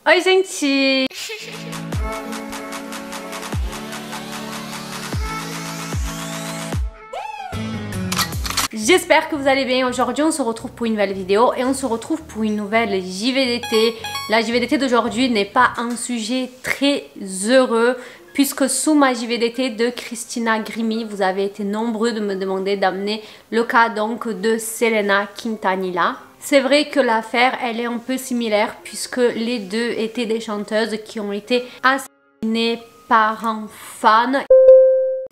Oi, gente! J'espère que vous allez bien. Aujourd'hui on se retrouve pour une nouvelle vidéo et on se retrouve pour une nouvelle JVDT. La JVDT d'aujourd'hui n'est pas un sujet très heureux puisque sous ma JVDT de Christina Grimmie, vous avez été nombreux de me demander d'amener le cas donc de Selena Quintanilla. C'est vrai que l'affaire elle est un peu similaire puisque les deux étaient des chanteuses qui ont été assassinées par un fan.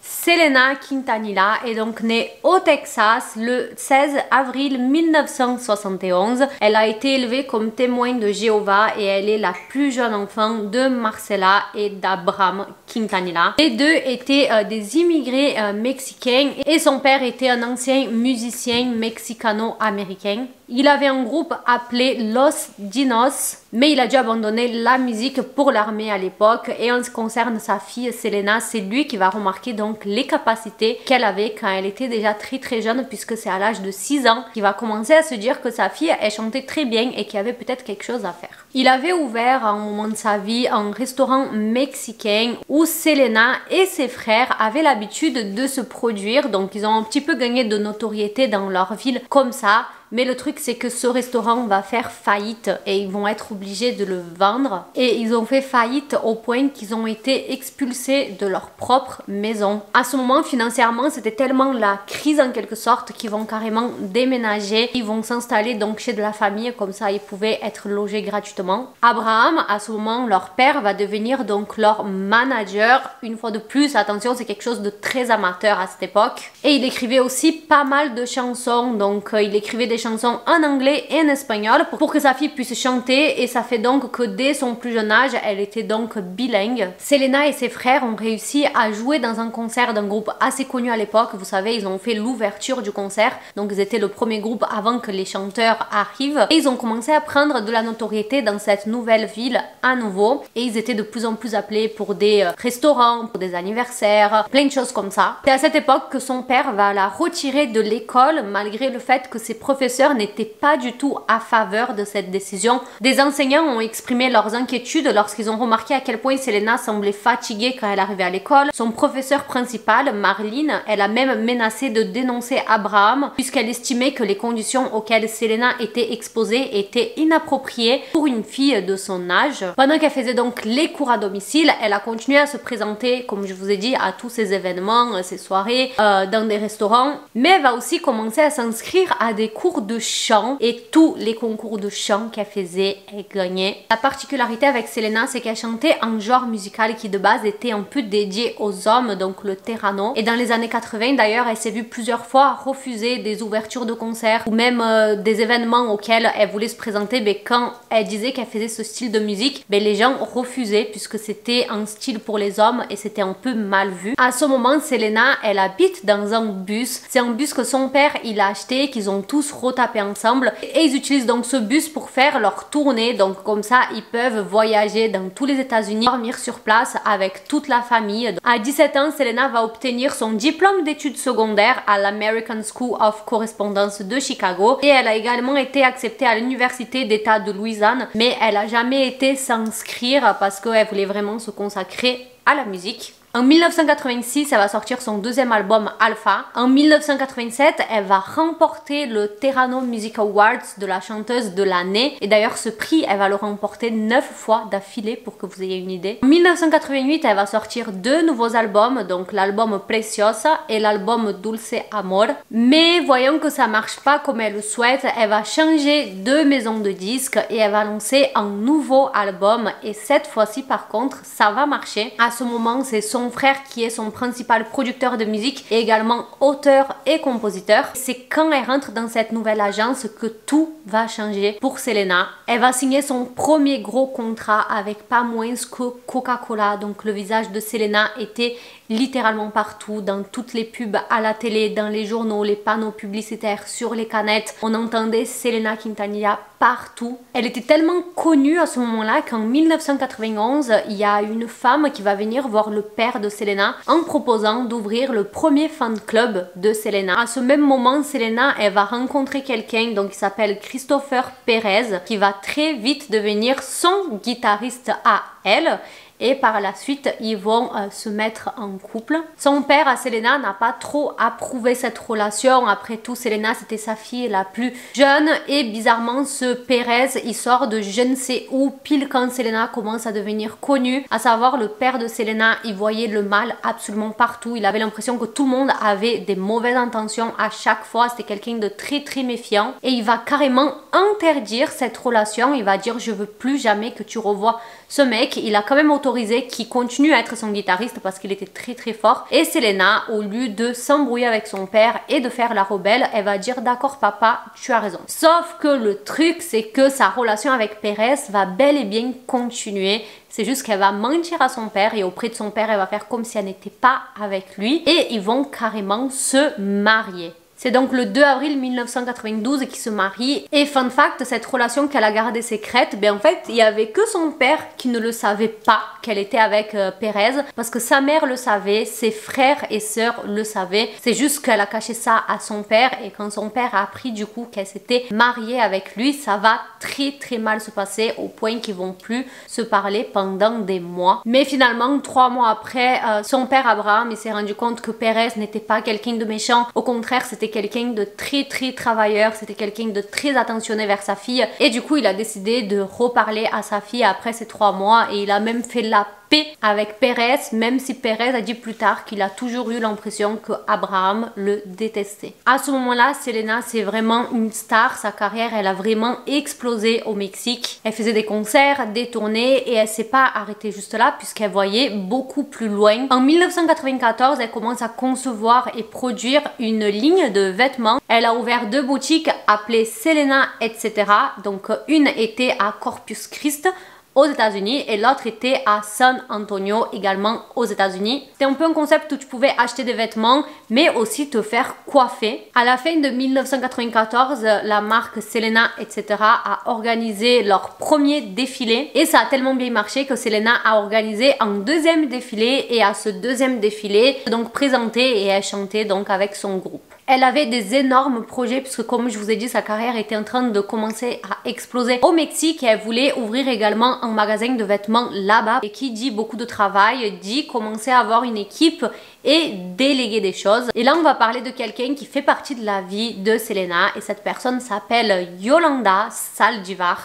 Selena Quintanilla est donc née au Texas le 16 avril 1971. Elle a été élevée comme témoin de Jéhovah et elle est la plus jeune enfant de Marcela et d'Abraham Quintanilla. Les deux étaient des immigrés mexicains et son père était un ancien musicien mexicano-américain. Il avait un groupe appelé Los Dinos, mais il a dû abandonner la musique pour l'armée à l'époque. Et en ce qui concerne sa fille Selena, c'est lui qui va remarquer donc les capacités qu'elle avait quand elle était déjà très jeune, puisque c'est à l'âge de 6 ans qu'il va commencer à se dire que sa fille elle chantait très bien et qu'il y avait peut-être quelque chose à faire. Il avait ouvert à un moment de sa vie un restaurant mexicain où Selena et ses frères avaient l'habitude de se produire, donc ils ont un petit peu gagné de notoriété dans leur ville comme ça. Mais le truc c'est que ce restaurant va faire faillite et ils vont être obligés de le vendre. Et ils ont fait faillite au point qu'ils ont été expulsés de leur propre maison. À ce moment financièrement c'était tellement la crise en quelque sorte qu'ils vont carrément déménager. Ils vont s'installer donc chez de la famille, comme ça ils pouvaient être logés gratuitement. Abraham, à ce moment leur père, va devenir donc leur manager. Une fois de plus, attention, c'est quelque chose de très amateur à cette époque. Et il écrivait aussi pas mal de chansons, donc il écrivait des chansons en anglais et en espagnol pour que sa fille puisse chanter, et ça fait donc que dès son plus jeune âge elle était donc bilingue. Selena et ses frères ont réussi à jouer dans un concert d'un groupe assez connu à l'époque. Vous savez, ils ont fait l'ouverture du concert, donc ils étaient le premier groupe avant que les chanteurs arrivent, et ils ont commencé à prendre de la notoriété dans cette nouvelle ville à nouveau, et ils étaient de plus en plus appelés pour des restaurants, pour des anniversaires, plein de choses comme ça. C'est à cette époque que son père va la retirer de l'école malgré le fait que ses professeurs n'étaient pas du tout à faveur de cette décision. Des enseignants ont exprimé leurs inquiétudes lorsqu'ils ont remarqué à quel point Selena semblait fatiguée quand elle arrivait à l'école. Son professeur principal, Marlene, elle a même menacé de dénoncer Abraham puisqu'elle estimait que les conditions auxquelles Selena était exposée étaient inappropriées pour une fille de son âge. Pendant qu'elle faisait donc les cours à domicile, elle a continué à se présenter, comme je vous ai dit, à tous ces événements, ces soirées, dans des restaurants, mais elle va aussi commencer à s'inscrire à des cours de chant, et tous les concours de chant qu'elle faisait, elle gagnait. La particularité avec Selena, c'est qu'elle chantait un genre musical qui de base était un peu dédié aux hommes, donc le Terrano. Et dans les années 80 d'ailleurs, elle s'est vue plusieurs fois refuser des ouvertures de concerts ou même des événements auxquels elle voulait se présenter. Mais quand elle disait qu'elle faisait ce style de musique, les gens refusaient puisque c'était un style pour les hommes et c'était un peu mal vu. À ce moment, Selena, elle habite dans un bus. C'est un bus que son père il a acheté, qu'ils ont tous retapé ensemble, et ils utilisent donc ce bus pour faire leur tournée. Donc comme ça ils peuvent voyager dans tous les États-Unis, dormir sur place avec toute la famille. À 17 ans, Selena va obtenir son diplôme d'études secondaires à l'American School of Correspondence de Chicago, et elle a également été acceptée à l'université d'État de Louisiane, mais elle a jamais été s'inscrire parce qu'elle voulait vraiment se consacrer à la musique. En 1986, elle va sortir son deuxième album Alpha. En 1987, elle va remporter le Terrano Music Awards de la chanteuse de l'année. Et d'ailleurs, ce prix, elle va le remporter 9 fois d'affilée pour que vous ayez une idée. En 1988, elle va sortir deux nouveaux albums, donc l'album Preciosa et l'album Dulce Amor. Mais voyant que ça marche pas comme elle le souhaite, elle va changer de maison de disques et elle va lancer un nouveau album. Et cette fois-ci, par contre, ça va marcher. À ce moment, c'est son frère qui est son principal producteur de musique et également auteur et compositeur. C'est quand elle rentre dans cette nouvelle agence que tout va changer pour Selena. Elle va signer son premier gros contrat avec pas moins que Coca-Cola. Donc le visage de Selena était littéralement partout, dans toutes les pubs, à la télé, dans les journaux, les panneaux publicitaires, sur les canettes. On entendait Selena Quintanilla partout. Elle était tellement connue à ce moment-là qu'en 1991, il y a une femme qui va venir voir le père de Selena en proposant d'ouvrir le premier fan club de Selena. À ce même moment, Selena, elle va rencontrer quelqu'un donc qui s'appelle Christopher Perez, qui va très vite devenir son guitariste à elle. Et par la suite, ils vont se mettre en couple. Son père à Selena n'a pas trop approuvé cette relation. Après tout, Selena, c'était sa fille la plus jeune. Et bizarrement, ce Perez, il sort de je ne sais où, pile quand Selena commence à devenir connue. À savoir, le père de Selena, il voyait le mal absolument partout. Il avait l'impression que tout le monde avait des mauvaises intentions à chaque fois. C'était quelqu'un de très méfiant. Et il va carrément interdire cette relation. Il va dire, je veux plus jamais que tu revoies ce mec. Il a quand même autorisé qu'il continue à être son guitariste parce qu'il était très fort. Et Selena, au lieu de s'embrouiller avec son père et de faire la rebelle, elle va dire d'accord papa, tu as raison. Sauf que le truc, c'est que sa relation avec Perez va bel et bien continuer. C'est juste qu'elle va mentir à son père et auprès de son père, elle va faire comme si elle n'était pas avec lui. Et ils vont carrément se marier. C'est donc le 2 avril 1992 qu'ils se marient. Et fun fact, cette relation qu'elle a gardée secrète, en fait, il n'y avait que son père qui ne le savait pas qu'elle était avec Perez. Parce que sa mère le savait, ses frères et sœurs le savaient. C'est juste qu'elle a caché ça à son père. Et quand son père a appris du coup qu'elle s'était mariée avec lui, ça va très mal se passer au point qu'ils vont plus se parler pendant des mois. Mais finalement, 3 mois après, son père Abraham, il s'est rendu compte que Perez n'était pas quelqu'un de méchant. Au contraire, c'était quelqu'un de très travailleur, c'était quelqu'un de très attentionné vers sa fille. Et du coup, il a décidé de reparler à sa fille après ces 3 mois et il a même fait la paix avec Perez, même si Perez a dit plus tard qu'il a toujours eu l'impression que Abraham le détestait. À ce moment-là, Selena, c'est vraiment une star. Sa carrière, elle a vraiment explosé au Mexique. Elle faisait des concerts, des tournées et elle s'est pas arrêtée juste là puisqu'elle voyait beaucoup plus loin. En 1994, elle commence à concevoir et produire une ligne de vêtements. Elle a ouvert 2 boutiques appelées Selena etc. Donc une était à Corpus Christi aux États-Unis et l'autre était à San Antonio également aux États-Unis. C'était un peu un concept où tu pouvais acheter des vêtements mais aussi te faire coiffer. À la fin de 1994, la marque Selena etc. a organisé leur premier défilé et ça a tellement bien marché que Selena a organisé un 2e défilé et à ce 2e défilé donc présenté et elle chantait donc avec son groupe. Elle avait des énormes projets puisque comme je vous ai dit, sa carrière était en train de commencer à exploser au Mexique et elle voulait ouvrir également un magasin de vêtements là-bas. Et qui dit beaucoup de travail, dit commencer à avoir une équipe et déléguer des choses. Et là, on va parler de quelqu'un qui fait partie de la vie de Selena et cette personne s'appelle Yolanda Saldívar.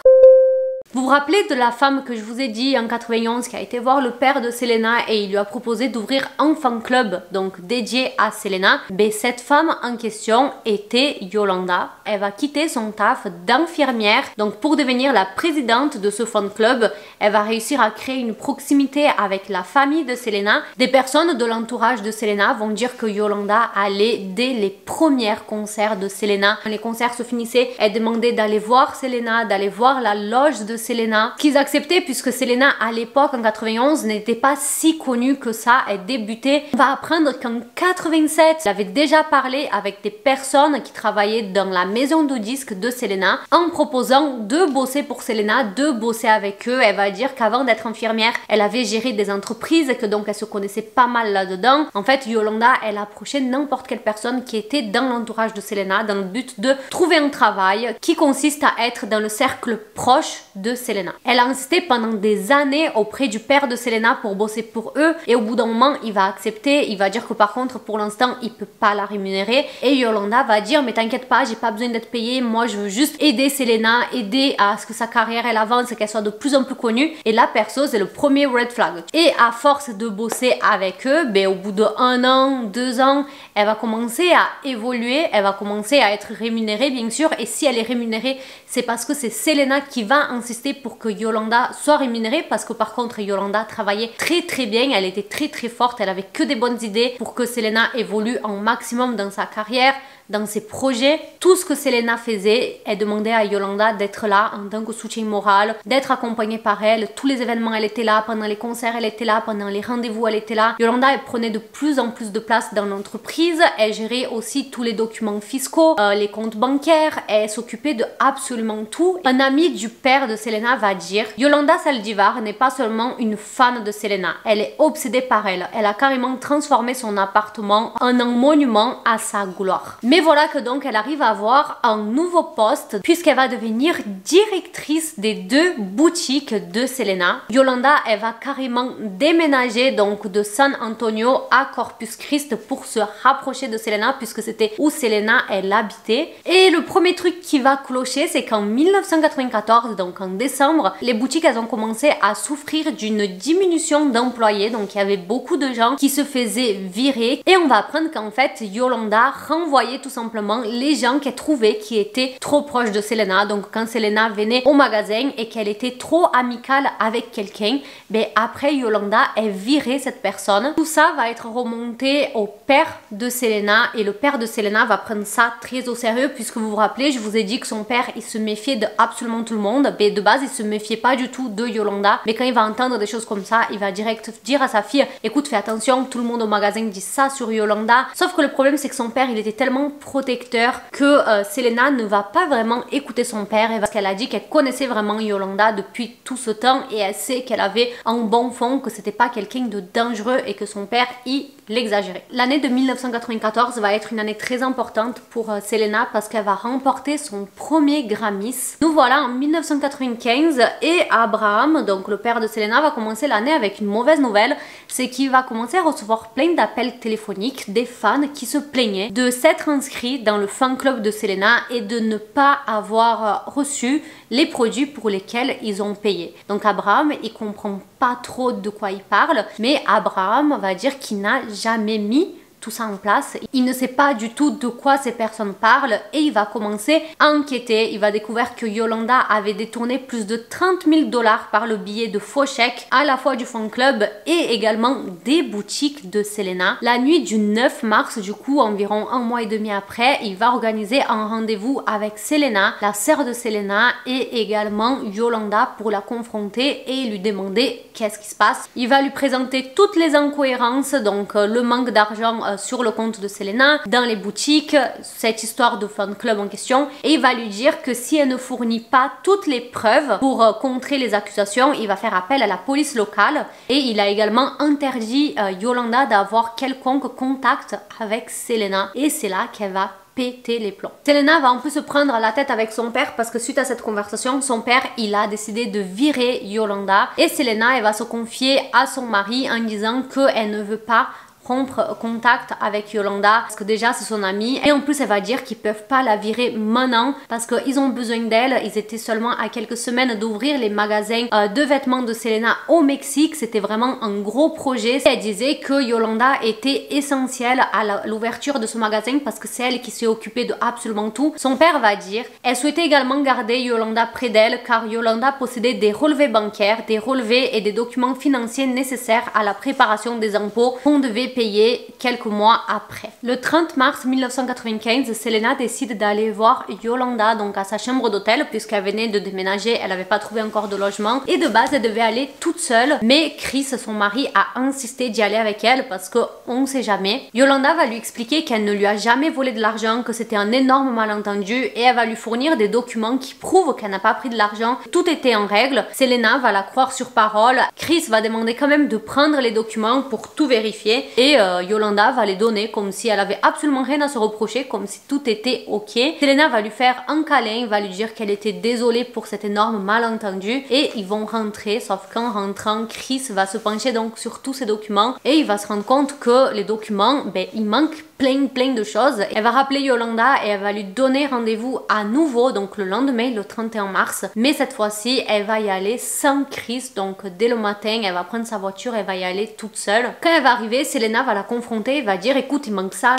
Vous vous rappelez de la femme que je vous ai dit en 91 qui a été voir le père de Selena et il lui a proposé d'ouvrir un fan club donc dédié à Selena? Cette femme en question était Yolanda. Elle va quitter son taf d'infirmière donc pour devenir la présidente de ce fan club. Elle va réussir à créer une proximité avec la famille de Selena. Des personnes de l'entourage de Selena vont dire que Yolanda allait dès les premiers concerts de Selena. Quand les concerts se finissaient, elle demandait d'aller voir Selena, d'aller voir la loge de Selena, qu'ils acceptaient puisque Selena à l'époque en 91 n'était pas si connue que ça. Elle débutait. On va apprendre qu'en 87, elle avait déjà parlé avec des personnes qui travaillaient dans la maison de disques de Selena en proposant de bosser pour Selena, de bosser avec eux. Elle va dire qu'avant d'être infirmière, elle avait géré des entreprises et que donc elle se connaissait pas mal là-dedans. En fait, Yolanda, elle approchait n'importe quelle personne qui était dans l'entourage de Selena dans le but de trouver un travail qui consiste à être dans le cercle proche de Selena. Elle a insisté pendant des années auprès du père de Selena pour bosser pour eux et au bout d'un moment il va accepter, il va dire que par contre pour l'instant il peut pas la rémunérer et Yolanda va dire mais t'inquiète pas, j'ai pas besoin d'être payée, moi je veux juste aider Selena, aider à ce que sa carrière elle avance et qu'elle soit de plus en plus connue. Et là perso c'est le premier red flag. Et à force de bosser avec eux, au bout de 1 an, 2 ans, elle va commencer à évoluer, elle va commencer à être rémunérée bien sûr et si elle est rémunérée c'est parce que c'est Selena qui va insister pour que Yolanda soit rémunérée parce que par contre Yolanda travaillait très bien, elle était très forte, elle avait que des bonnes idées pour que Selena évolue en maximum dans sa carrière. dans ses projets. Tout ce que Selena faisait, elle demandait à Yolanda d'être là en tant que soutien moral, d'être accompagnée par elle. Tous les événements, elle était là. Pendant les concerts, elle était là. Pendant les rendez-vous, elle était là. Yolanda, elle prenait de plus en plus de place dans l'entreprise. Elle gérait aussi tous les documents fiscaux, les comptes bancaires. Elle s'occupait de absolument tout. Un ami du père de Selena va dire: Yolanda Saldivar n'est pas seulement une fan de Selena, elle est obsédée par elle. Elle a carrément transformé son appartement en un monument à sa gloire. Mais voilà que donc elle arrive à avoir un nouveau poste puisqu'elle va devenir directrice des 2 boutiques de Selena. Yolanda, elle va carrément déménager donc de San Antonio à Corpus Christi pour se rapprocher de Selena puisque c'était où Selena elle habitait. Et le premier truc qui va clocher, c'est qu'en 1994, donc en décembre, les boutiques elles ont commencé à souffrir d'une diminution d'employés. Donc il y avait beaucoup de gens qui se faisaient virer et on va apprendre qu'en fait Yolanda renvoyait tout simplement les gens qu'elle trouvait qui étaient trop proches de Selena. Donc quand Selena venait au magasin et qu'elle était trop amicale avec quelqu'un, ben après Yolanda elle virait cette personne. Tout ça va être remonté au père de Selena et le père de Selena va prendre ça très au sérieux puisque vous vous rappelez, je vous ai dit que son père il se méfiait de absolument tout le monde. Ben de base il se méfiait pas du tout de Yolanda, mais quand il va entendre des choses comme ça, il va direct dire à sa fille: écoute, fais attention, tout le monde au magasin dit ça sur Yolanda. Sauf que le problème c'est que son père il était tellement protecteur que Selena ne va pas vraiment écouter son père parce qu'elle a dit qu'elle connaissait vraiment Yolanda depuis tout ce temps et elle sait qu'elle avait en bon fond que c'était pas quelqu'un de dangereux et que son père il l'exagérait. L'année de 1994 va être une année très importante pour Selena parce qu'elle va remporter son premier Grammys. Nous voilà en 1995 et Abraham, donc le père de Selena, va commencer l'année avec une mauvaise nouvelle, c'est qu'il va commencer à recevoir plein d'appels téléphoniques des fans qui se plaignaient de s'être inscrits dans le fan club de Selena et de ne pas avoir reçu les produits pour lesquels ils ont payé. Donc Abraham, il comprend pas trop de quoi il parle, mais Abraham va dire qu'il n'a jamais mis tout ça en place. Il ne sait pas du tout de quoi ces personnes parlent et il va commencer à enquêter. Il va découvrir que Yolanda avait détourné plus de 30 000 $ par le biais de faux chèques à la fois du fan club et également des boutiques de Selena. La nuit du 9 mars, du coup environ un mois et demi après, il va organiser un rendez-vous avec Selena, la sœur de Selena, et également Yolanda pour la confronter et lui demander qu'est-ce qui se passe. Il va lui présenter toutes les incohérences, donc le manque d'argent sur le compte de Selena, dans les boutiques, cette histoire de fan club en question, et il va lui dire que si elle ne fournit pas toutes les preuves pour contrer les accusations, il va faire appel à la police locale et il a également interdit Yolanda d'avoir quelconque contact avec Selena et c'est là qu'elle va péter les plombs. Selena va en plus se prendre la tête avec son père parce que suite à cette conversation, son père il a décidé de virer Yolanda et Selena elle va se confier à son mari en disant qu'elle ne veut pas rompre contact avec Yolanda parce que déjà c'est son amie et en plus elle va dire qu'ils peuvent pas la virer maintenant parce qu'ils ont besoin d'elle. Ils étaient seulement à quelques semaines d'ouvrir les magasins de vêtements de Selena au Mexique. C'était vraiment un gros projet et elle disait que Yolanda était essentielle à l'ouverture de ce magasin parce que c'est elle qui s'est occupée de absolument tout. Son père va dire elle souhaitait également garder Yolanda près d'elle car Yolanda possédait des relevés bancaires, des relevés et des documents financiers nécessaires à la préparation des impôts qu'on devait payer quelques mois après. Le 30 mars 1995, Selena décide d'aller voir Yolanda donc à sa chambre d'hôtel puisqu'elle venait de déménager, elle n'avait pas trouvé encore de logement et de base elle devait aller toute seule, mais Chris, son mari, a insisté d'y aller avec elle parce que on ne sait jamais. Yolanda va lui expliquer qu'elle ne lui a jamais volé de l'argent, que c'était un énorme malentendu et elle va lui fournir des documents qui prouvent qu'elle n'a pas pris de l'argent. Tout était en règle. Selena va la croire sur parole. Chris va demander quand même de prendre les documents pour tout vérifier et Yolanda va les donner comme si elle avait absolument rien à se reprocher, comme si tout était ok. Selena va lui faire un câlin, va lui dire qu'elle était désolée pour cet énorme malentendu et ils vont rentrer, sauf qu'en rentrant, Chris va se pencher donc sur tous ces documents et il va se rendre compte que les documents, ben, il manque plein de choses. Elle va rappeler Yolanda et elle va lui donner rendez-vous à nouveau, donc le lendemain, le 31 mars. Mais cette fois-ci, elle va y aller sans Chris, donc dès le matin, elle va prendre sa voiture, elle va y aller toute seule. Quand elle va arriver, Selena va la confronter, va dire écoute, il manque ça,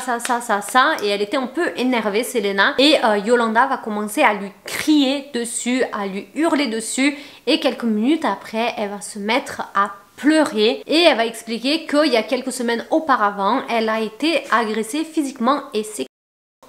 et elle était un peu énervée, Selena, et Yolanda va commencer à lui crier dessus, à lui hurler dessus, et quelques minutes après, elle va se mettre à pleurer et elle va expliquer qu'il y a quelques semaines auparavant, elle a été agressée physiquement et sexuellement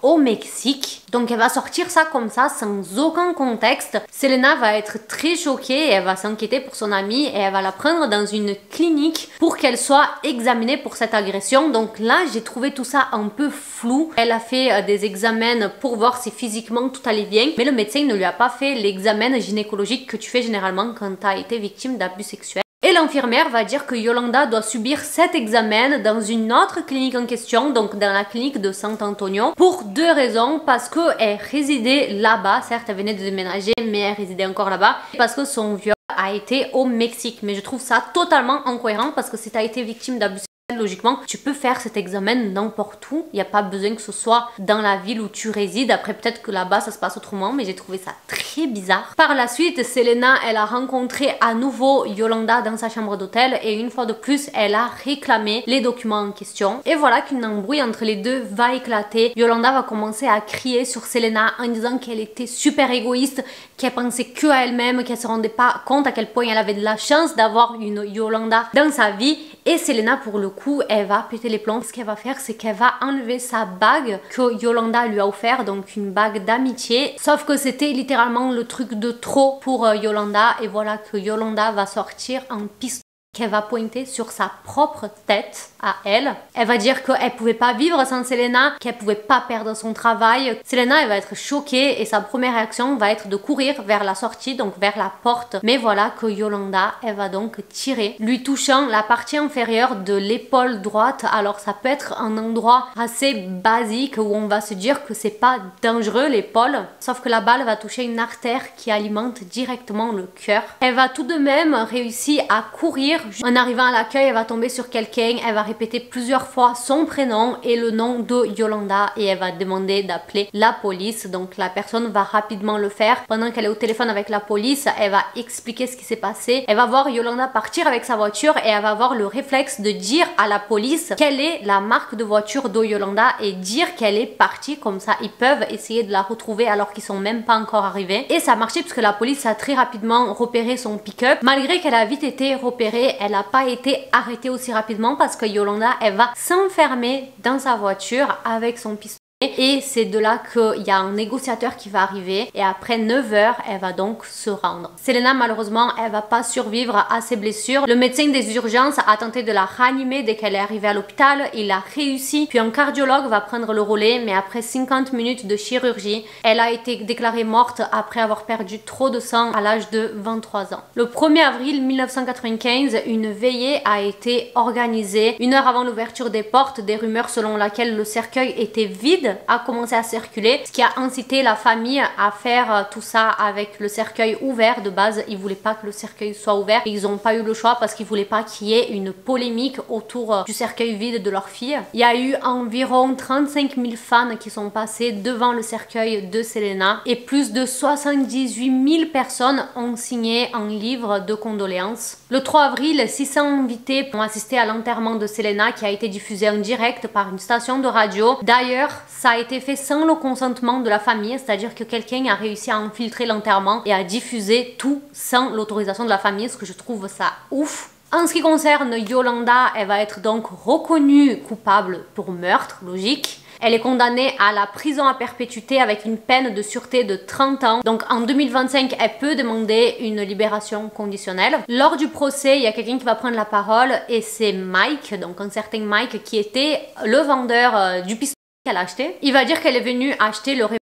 au Mexique. Donc elle va sortir ça comme ça, sans aucun contexte. Selena va être très choquée et elle va s'inquiéter pour son amie et elle va la prendre dans une clinique pour qu'elle soit examinée pour cette agression. Donc là, j'ai trouvé tout ça un peu flou. Elle a fait des examens pour voir si physiquement tout allait bien, mais le médecin ne lui a pas fait l'examen gynécologique que tu fais généralement quand tu as été victime d'abus sexuels. Et l'infirmière va dire que Yolanda doit subir cet examen dans une autre clinique en question, donc dans la clinique de San Antonio, pour deux raisons. Parce qu'elle résidait là-bas, certes elle venait de déménager, mais elle résidait encore là-bas, et parce que son viol a été au Mexique. Mais je trouve ça totalement incohérent parce que si tu as été victime d'abus sexuels, logiquement, tu peux faire cet examen n'importe où. Il n'y a pas besoin que ce soit dans la ville où tu résides. Après, peut-être que là-bas, ça se passe autrement, mais j'ai trouvé ça très bizarre. Par la suite, Selena, elle a rencontré à nouveau Yolanda dans sa chambre d'hôtel et une fois de plus, elle a réclamé les documents en question. Et voilà qu'une embrouille entre les deux va éclater. Yolanda va commencer à crier sur Selena en disant qu'elle était super égoïste, qu'elle pensait que à elle-même, qu'elle se rendait pas compte à quel point elle avait de la chance d'avoir une Yolanda dans sa vie. Et Selena, pour le coup, elle va péter les plombs. Ce qu'elle va faire, c'est qu'elle va enlever sa bague que Yolanda lui a offert, donc une bague d'amitié. Sauf que c'était littéralement le truc de trop pour Yolanda. Et voilà que Yolanda va sortir un pistolet qu'elle va pointer sur sa propre tête à elle. Elle va dire qu'elle pouvait pas vivre sans Selena, qu'elle pouvait pas perdre son travail. Selena, elle va être choquée et sa première réaction va être de courir vers la sortie, donc vers la porte. Mais voilà que Yolanda, elle va donc tirer, lui touchant la partie inférieure de l'épaule droite. Alors ça peut être un endroit assez basique où on va se dire que c'est pas dangereux l'épaule, sauf que la balle va toucher une artère qui alimente directement le cœur. Elle va tout de même réussir à courir. En arrivant à l'accueil, elle va tomber sur quelqu'un, elle va répéter plusieurs fois son prénom et le nom de Yolanda et elle va demander d'appeler la police. Donc la personne va rapidement le faire. Pendant qu'elle est au téléphone avec la police, elle va expliquer ce qui s'est passé. Elle va voir Yolanda partir avec sa voiture et elle va avoir le réflexe de dire à la police quelle est la marque de voiture de Yolanda et dire qu'elle est partie. Comme ça, ils peuvent essayer de la retrouver alors qu'ils sont même pas encore arrivés. Et ça a marché puisque la police a très rapidement repéré son pick-up. Malgré qu'elle a vite été repérée, elle n'a pas été arrêtée aussi rapidement parce que Yolanda, elle va s'enfermer dans sa voiture avec son pistolet. Et c'est de là qu'il y a un négociateur qui va arriver et après 9 heures, elle va donc se rendre. Selena, malheureusement, elle va pas survivre à ses blessures. Le médecin des urgences a tenté de la ranimer dès qu'elle est arrivée à l'hôpital. Il a réussi. Puis un cardiologue va prendre le relais, mais après 50 minutes de chirurgie, elle a été déclarée morte après avoir perdu trop de sang à l'âge de 23 ans. Le 1er avril 1995, une veillée a été organisée. 1 heure avant l'ouverture des portes, des rumeurs selon laquelle le cercueil était vide a commencé à circuler, ce qui a incité la famille à faire tout ça avec le cercueil ouvert. De base, ils voulaient pas que le cercueil soit ouvert et ils n'ont pas eu le choix parce qu'ils voulaient pas qu'il y ait une polémique autour du cercueil vide de leur fille. Il y a eu environ 35 000 fans qui sont passés devant le cercueil de Selena et plus de 78 000 personnes ont signé un livre de condoléances. Le 3 avril, 600 invités ont assisté à l'enterrement de Selena qui a été diffusé en direct par une station de radio. D'ailleurs, ça a été fait sans le consentement de la famille, c'est-à-dire que quelqu'un a réussi à infiltrer l'enterrement et à diffuser tout sans l'autorisation de la famille, ce que je trouve ça ouf. En ce qui concerne Yolanda, elle va être donc reconnue coupable pour meurtre, logique. Elle est condamnée à la prison à perpétuité avec une peine de sûreté de 30 ans. Donc en 2025, elle peut demander une libération conditionnelle. Lors du procès, il y a quelqu'un qui va prendre la parole et c'est Mike, donc un certain Mike qui était le vendeur du pistolet qu'elle a acheté. Il va dire qu'elle est venue acheter le revolver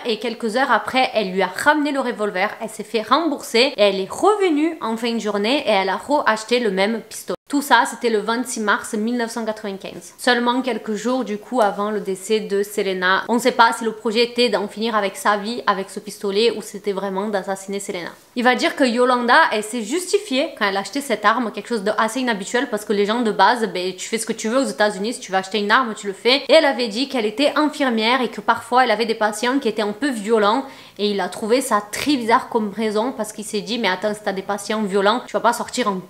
et quelques heures après, elle lui a ramené le revolver. Elle s'est fait rembourser et elle est revenue en fin de journée et elle a re-acheté le même pistolet. Tout ça, c'était le 26 mars 1995. Seulement quelques jours du coup avant le décès de Selena. On ne sait pas si le projet était d'en finir avec sa vie, avec ce pistolet, ou c'était vraiment d'assassiner Selena. Il va dire que Yolanda, elle s'est justifiée quand elle a acheté cette arme, quelque chose d'assez inhabituel parce que les gens de base, ben, tu fais ce que tu veux aux États-Unis, si tu veux acheter une arme, tu le fais. Et elle avait dit qu'elle était infirmière et que parfois elle avait des patients qui étaient un peu violents et il a trouvé ça très bizarre comme raison parce qu'il s'est dit mais attends, si t'as des patients violents, tu vas pas sortir un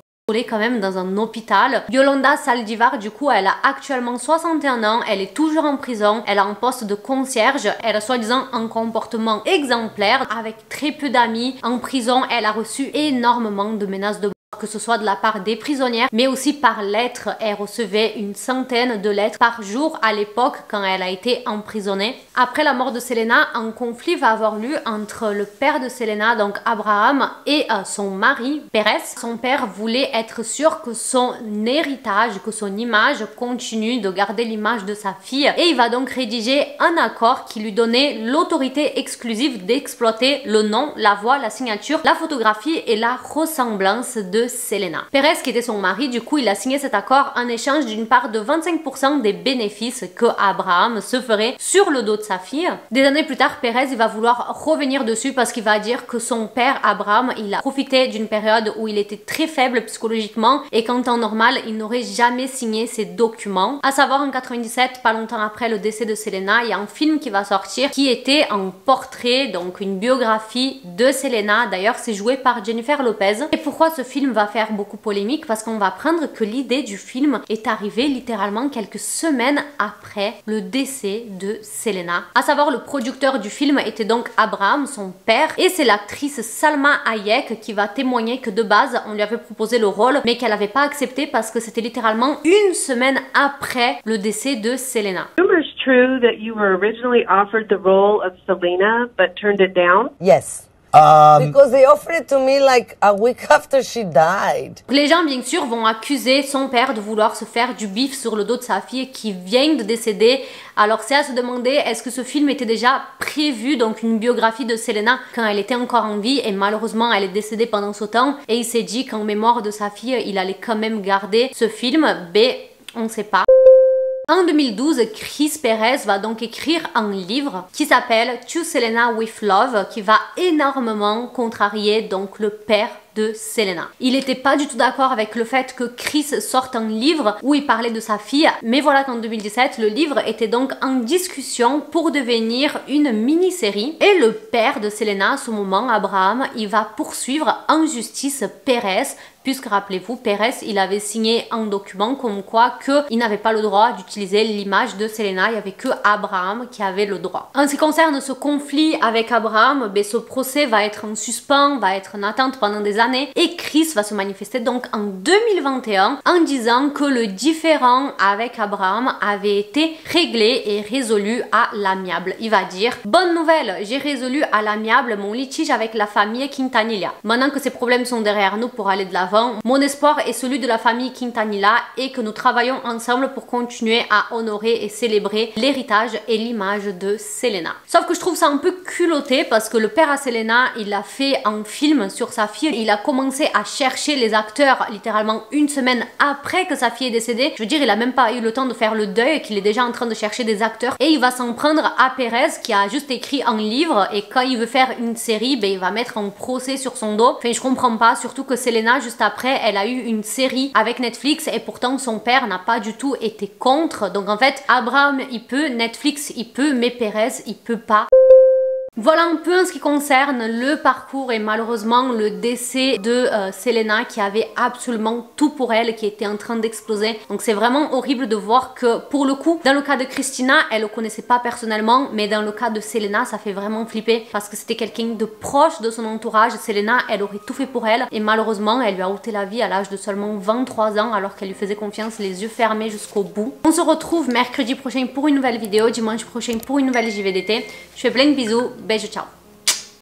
quand même dans un hôpital. Yolanda Saldivar, du coup, elle a actuellement 61 ans, elle est toujours en prison, elle a un poste de concierge, elle a soi-disant un comportement exemplaire avec très peu d'amis. En prison, elle a reçu énormément de menaces de mort. que ce soit de la part des prisonnières, mais aussi par lettres. Elle recevait une centaine de lettres par jour à l'époque quand elle a été emprisonnée. Après la mort de Selena, un conflit va avoir lieu entre le père de Selena, donc Abraham, et son mari, Pérez. Son père voulait être sûr que son héritage, que son image continue de garder l'image de sa fille, et il va donc rédiger un accord qui lui donnait l'autorité exclusive d'exploiter le nom, la voix, la signature, la photographie et la ressemblance de Selena. Pérez, qui était son mari, du coup, il a signé cet accord en échange d'une part de 25% des bénéfices que Abraham se ferait sur le dos de sa fille. Des années plus tard, Pérez, il va vouloir revenir dessus parce qu'il va dire que son père, Abraham, il a profité d'une période où il était très faible psychologiquement et qu'en temps normal, il n'aurait jamais signé ces documents. À savoir, en 97, pas longtemps après le décès de Selena, il y a un film qui va sortir qui était un portrait, donc une biographie de Selena. D'ailleurs, c'est joué par Jennifer Lopez. Et pourquoi ce film va faire beaucoup polémique? Parce qu'on va apprendre que l'idée du film est arrivée littéralement quelques semaines après le décès de Selena. À savoir, le producteur du film était donc Abraham, son père, et c'est l'actrice Salma Hayek qui va témoigner que de base, on lui avait proposé le rôle, mais qu'elle n'avait pas accepté parce que c'était littéralement une semaine après le décès de Selena. Rumors true that you were originally offered the role of Selena but turned it down? Yes. Because they offered it to me like a week after she died. Les gens, bien sûr, vont accuser son père de vouloir se faire du bif sur le dos de sa fille qui vient de décéder. Alors c'est à se demander, est-ce que ce film était déjà prévu, donc une biographie de Selena quand elle était encore en vie, et malheureusement elle est décédée pendant ce temps, et il s'est dit qu'en mémoire de sa fille, il allait quand même garder ce film. On ne sait pas. En 2012, Chris Perez va donc écrire un livre qui s'appelle To Selena with Love, qui va énormément contrarier donc le père de Selena. Il n'était pas du tout d'accord avec le fait que Chris sorte un livre où il parlait de sa fille, mais voilà qu'en 2017, le livre était donc en discussion pour devenir une mini-série, et le père de Selena, à ce moment, Abraham, il va poursuivre en justice Perez, puisque rappelez-vous, Perez, il avait signé un document comme quoi qu'il n'avait pas le droit d'utiliser l'image de Selena, il n'y avait que Abraham qui avait le droit. En ce qui concerne ce conflit avec Abraham, ce procès va être en suspens, va être en attente pendant des années, et Chris va se manifester donc en 2021 en disant que le différend avec Abraham avait été réglé et résolu à l'amiable. Il va dire: bonne nouvelle, j'ai résolu à l'amiable mon litige avec la famille Quintanilla. Maintenant que ces problèmes sont derrière nous pour aller de l'avant, mon espoir est celui de la famille Quintanilla et que nous travaillons ensemble pour continuer à honorer et célébrer l'héritage et l'image de Selena. Sauf que je trouve ça un peu culotté parce que le père à Selena, il a fait un film sur sa fille, il a commencé à chercher les acteurs littéralement une semaine après que sa fille est décédée. Je veux dire, il a même pas eu le temps de faire le deuil, qu'il est déjà en train de chercher des acteurs, et il va s'en prendre à Perez qui a juste écrit un livre, et quand il veut faire une série, il va mettre un procès sur son dos. Enfin, je comprends pas, surtout que Selena, juste après, elle a eu une série avec Netflix et pourtant son père n'a pas du tout été contre. Donc en fait, Abraham il peut, Netflix il peut, mais Perez il peut pas. Voilà un peu en ce qui concerne le parcours et malheureusement le décès de Selena, qui avait absolument tout pour elle, qui était en train d'exploser. Donc c'est vraiment horrible de voir que pour le coup, dans le cas de Christina, elle le connaissait pas personnellement, mais dans le cas de Selena, ça fait vraiment flipper parce que c'était quelqu'un de proche de son entourage. Selena, elle aurait tout fait pour elle et malheureusement, elle lui a ôté la vie à l'âge de seulement 23 ans alors qu'elle lui faisait confiance, les yeux fermés jusqu'au bout. On se retrouve mercredi prochain pour une nouvelle vidéo, dimanche prochain pour une nouvelle JVDT. Je fais plein de bisous. Beijo, tchau!